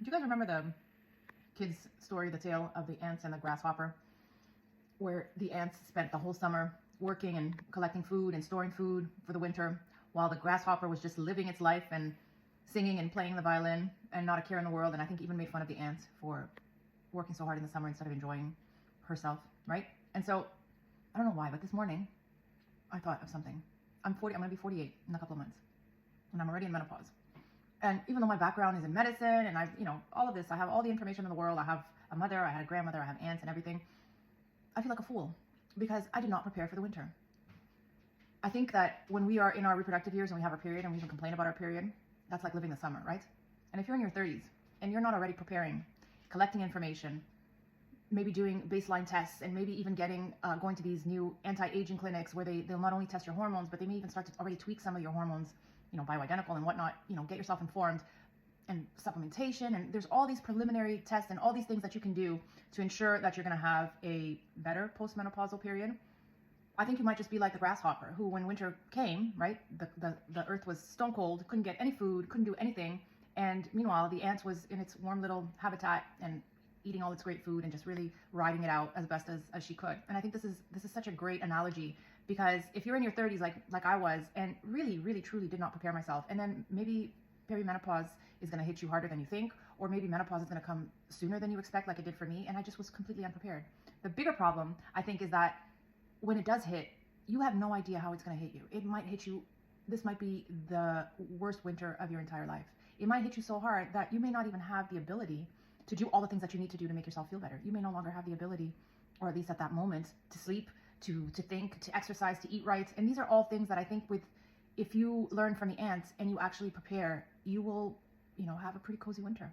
you guys remember the kids' story, the tale of the ants and the grasshopper, where the ants spent the whole summer working and collecting food and storing food for the winter, while the grasshopper was just living its life and singing and playing the violin and not a care in the world, and I think even made fun of the ant for working so hard in the summer instead of enjoying herself, right? And so, I don't know why, but this morning, I thought of something. I'm going to be 48 in a couple of months, and I'm already in menopause. And even though my background is in medicine and I've, all of this, I have all the information in the world. I have a mother, I had a grandmother, I have aunts and everything. I feel like a fool because I did not prepare for the winter. I think that when we are in our reproductive years and we have our period and we even complain about our period, that's like living the summer, right? And if you're in your 30s and you're not already preparing, collecting information, maybe doing baseline tests, and maybe even going to these new anti-aging clinics where they'll not only test your hormones, but they may even start to already tweak some of your hormones, bioidentical and whatnot, get yourself informed, and supplementation, and there's all these preliminary tests and all these things that you can do to ensure that you're going to have a better postmenopausal period. I think you might just be like the grasshopper, who when winter came, right, the earth was stone cold, couldn't get any food, couldn't do anything, and meanwhile the ant was in its warm little habitat and eating all its great food and just really riding it out as best as she could. And I think this is such a great analogy, because if you're in your 30s like I was and really, really, truly did not prepare myself, and then maybe perimenopause is going to hit you harder than you think, or maybe menopause is going to come sooner than you expect, like it did for me, and I just was completely unprepared. The bigger problem, I think, is that when it does hit, you have no idea how it's going to hit you. It might hit you, this might be the worst winter of your entire life. It might hit you so hard that you may not even have the ability to do all the things that you need to do to make yourself feel better. You may no longer have the ability, or at least at that moment, to sleep, to think, to exercise, to eat right. And these are all things that I think if you learn from the ants and you actually prepare, you will, have a pretty cozy winter.